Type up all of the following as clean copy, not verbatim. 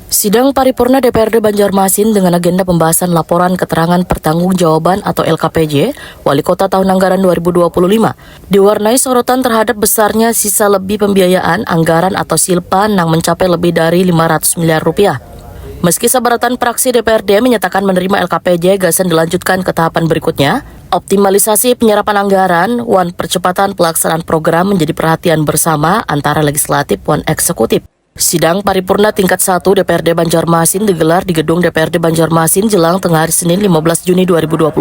Sidang paripurna DPRD Banjarmasin dengan agenda pembahasan laporan keterangan pertanggungjawaban atau LKPJ Wali Kota tahun anggaran 2025 diwarnai sorotan terhadap besarnya sisa lebih pembiayaan anggaran atau silpa yang mencapai lebih dari 500 miliar rupiah. Meski sabaratan praksi DPRD menyatakan menerima LKPJ, Gasan dilanjutkan ke tahapan berikutnya. Optimalisasi penyerapan anggaran, percepatan pelaksanaan program menjadi perhatian bersama antara legislatif dan eksekutif. Sidang paripurna tingkat 1 DPRD Banjarmasin digelar di gedung DPRD Banjarmasin jelang tengah hari Senin 15 Juni 2026.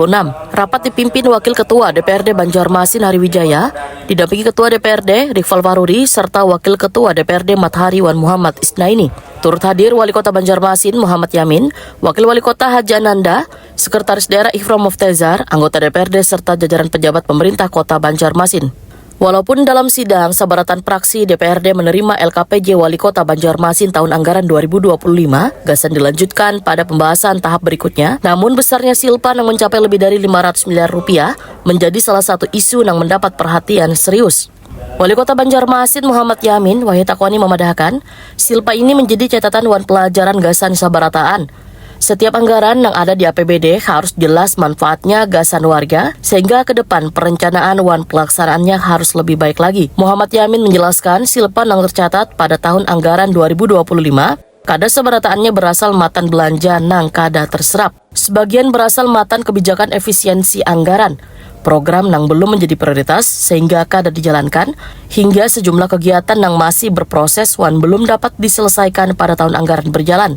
Rapat dipimpin Wakil Ketua DPRD Banjarmasin Hari Wijaya, didampingi Ketua DPRD Rival Waruri serta Wakil Ketua DPRD Mathari Wan Muhammad Isnaini. Turut hadir Wali Kota Banjarmasin Muhammad Yamin, Wakil Wali Kota Haji Ananda, Sekretaris Daerah Ifrom Muftezar, anggota DPRD serta jajaran pejabat pemerintah Kota Banjarmasin. Walaupun dalam sidang, sabaratan praksi DPRD menerima LKPJ Wali Kota Banjarmasin tahun anggaran 2025, Gasan dilanjutkan pada pembahasan tahap berikutnya. Namun besarnya silpa yang mencapai lebih dari 500 miliar rupiah menjadi salah satu isu yang mendapat perhatian serius. Wali Kota Banjarmasin Muhammad Yamin Wahitakwani memadahkan, silpa ini menjadi catatan pelajaran Gasan sabarataan. Setiap anggaran yang ada di APBD harus jelas manfaatnya Gasan warga, sehingga ke depan perencanaan pelaksanaannya harus lebih baik lagi. Muhammad Yamin menjelaskan silpa yang tercatat pada tahun anggaran 2025, kada sebarataannya berasal matan belanja nang kada terserap. Sebagian berasal matan kebijakan efisiensi anggaran, program yang belum menjadi prioritas sehingga kada dijalankan, hingga sejumlah kegiatan yang masih berproses belum dapat diselesaikan pada tahun anggaran berjalan.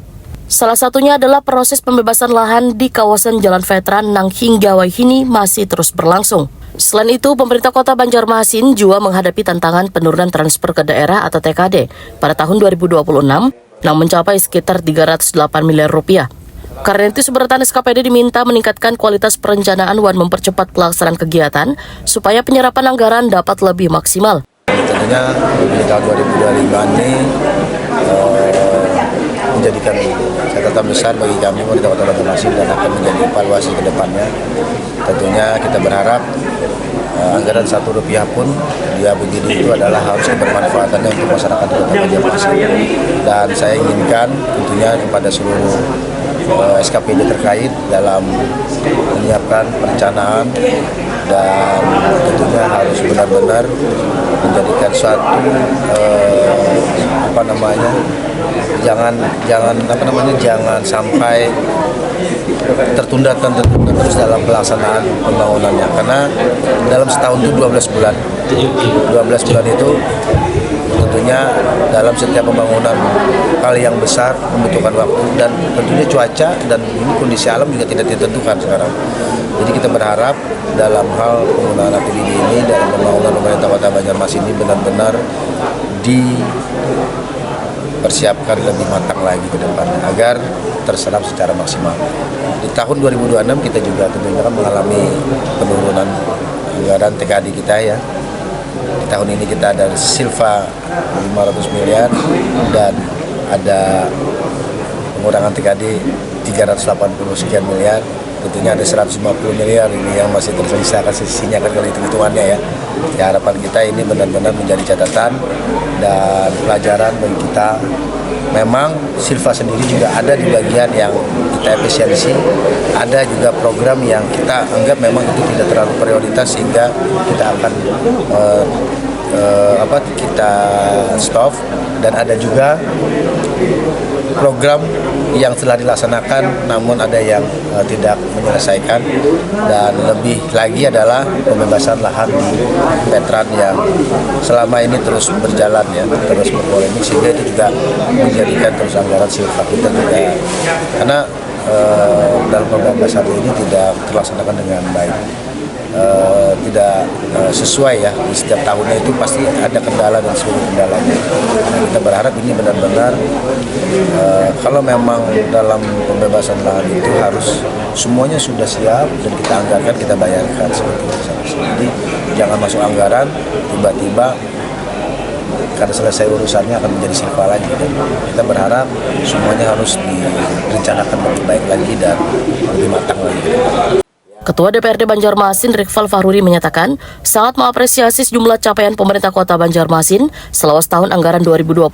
Salah satunya adalah proses pembebasan lahan di kawasan Jalan Veteran yang hingga wahini masih terus berlangsung. Selain itu, pemerintah Kota Banjarmasin juga menghadapi tantangan penurunan transfer ke daerah atau TKD pada tahun 2026 yang mencapai sekitar 308 miliar rupiah. Karena itu, sabaratan SKPD diminta meningkatkan kualitas perencanaan dan mempercepat pelaksanaan kegiatan supaya penyerapan anggaran dapat lebih maksimal. Tentunya di tahun 2025 ini menjadikan catatan besar bagi kami pemerintah Kota Banjarmasin dan akan menjadi evaluasi ke depannya. Tentunya kita berharap anggaran Rp1 pun dia begini itu adalah harus kebermanfaatannya untuk masyarakat Kota Banjarmasin. Dan saya inginkan tentunya kepada seluruh SKPD terkait dalam menyiapkan perencanaan dan tentunya harus benar-benar menjadikan suatu jangan sampai tertunda terus dalam pelaksanaan pembangunannya, karena dalam setahun itu 12 bulan itu tentunya dalam setiap pembangunan hal yang besar membutuhkan waktu dan tentunya cuaca dan ini kondisi alam juga tidak ditentukan sekarang. Jadi kita berharap dalam hal penggunaan APBD ini dalam pembangunan pemerintah Kota Banjarmasin ini benar-benar dipersiapkan lebih matang lagi ke depannya agar terserap secara maksimal. Di tahun 2026 kita juga tentunya akan mengalami penurunan anggaran TKD kita ya. Di tahun ini kita ada silpa 500 miliar dan ada pengurangan TKD 380 sekian miliar. Tentunya ada 150 miliar ini yang masih tersisa sisinya kan kalau hitung-hitungannya ya. Ya, harapan kita ini benar-benar menjadi catatan dan pelajaran bagi kita. Memang silpa sendiri juga ada di bagian yang kita efisiensi, ada juga program yang kita anggap memang itu tidak terlalu prioritas sehingga kita akan kita stop, dan ada juga program yang telah dilaksanakan namun ada yang tidak menyelesaikan, dan lebih lagi adalah pembebasan lahan di veteran yang selama ini terus berjalan ya, terus berpolemik, sehingga itu juga menjadikan terus anggaran silpa kita juga karena dalam pembebasan ini tidak terlaksanakan dengan baik. Tidak sesuai ya, di setiap tahunnya itu pasti ada kendala dan seluruh kendalanya. Kita berharap ini benar-benar kalau memang dalam pembebasan lahan itu harus semuanya sudah siap dan kita anggarkan, kita bayarkan seperti itu. Jadi jangan masuk anggaran tiba-tiba karena selesai urusannya akan menjadi silpa lagi. Dan kita berharap semuanya harus direncanakan lebih baik lagi dan lebih matang lagi. Ketua DPRD Banjarmasin Rikval Fahruri menyatakan sangat mengapresiasi sejumlah capaian pemerintah Kota Banjarmasin selama tahun anggaran 2025.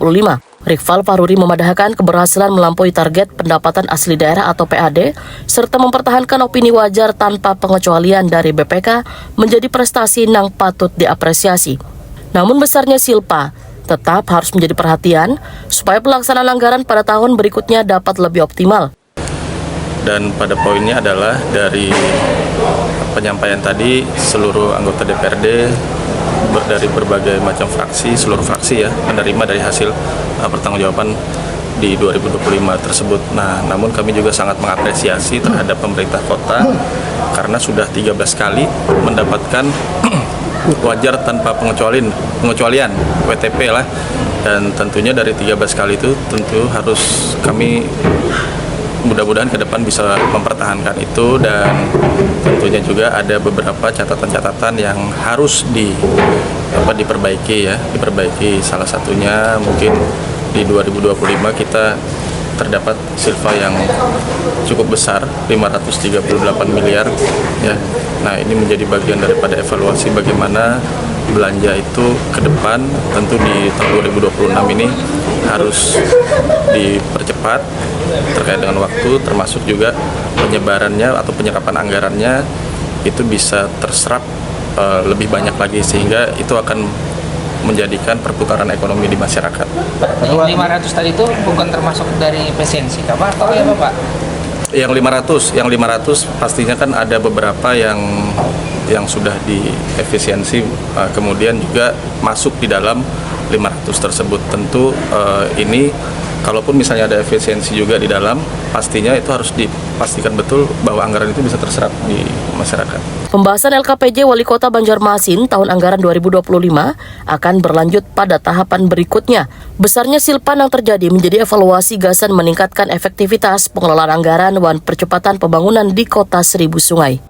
Rikval Fahruri memadahkan keberhasilan melampaui target pendapatan asli daerah atau PAD, serta mempertahankan opini wajar tanpa pengecualian dari BPK menjadi prestasi yang patut diapresiasi. Namun besarnya silpa tetap harus menjadi perhatian supaya pelaksanaan anggaran pada tahun berikutnya dapat lebih optimal. Dan pada poinnya adalah dari penyampaian tadi seluruh anggota DPRD dari berbagai macam fraksi, seluruh fraksi ya menerima dari hasil pertanggungjawaban di 2025 tersebut. Nah, namun kami juga sangat mengapresiasi terhadap pemerintah kota karena sudah 13 kali mendapatkan wajar tanpa pengecualian WTP lah, dan tentunya dari 13 kali itu tentu harus kami mudah-mudahan ke depan bisa mempertahankan itu, dan tentunya juga ada beberapa catatan-catatan yang harus diperbaiki. Salah satunya mungkin di 2025 kita terdapat silpa yang cukup besar 538 miliar ya. Nah, ini menjadi bagian daripada evaluasi bagaimana belanja itu ke depan. Tentu di tahun 2026 ini harus dipercepat terkait dengan waktu, termasuk juga penyebarannya atau penyerapan anggarannya itu bisa terserap lebih banyak lagi, sehingga itu akan menjadikan perputaran ekonomi di masyarakat. Yang 500 tadi itu bukan termasuk dari efisiensi apa atau ya Bapak? Yang 500 pastinya kan ada beberapa yang sudah diefisiensi, kemudian juga masuk di dalam 500 tersebut. Tentu ini kalaupun misalnya ada efisiensi juga di dalam, pastinya itu harus dipastikan betul bahwa anggaran itu bisa terserap di masyarakat. Pembahasan LKPJ Wali Kota Banjarmasin tahun anggaran 2025 akan berlanjut pada tahapan berikutnya. Besarnya silpan yang terjadi menjadi evaluasi gasan meningkatkan efektivitas pengelolaan anggaran dan percepatan pembangunan di Kota Seribu Sungai.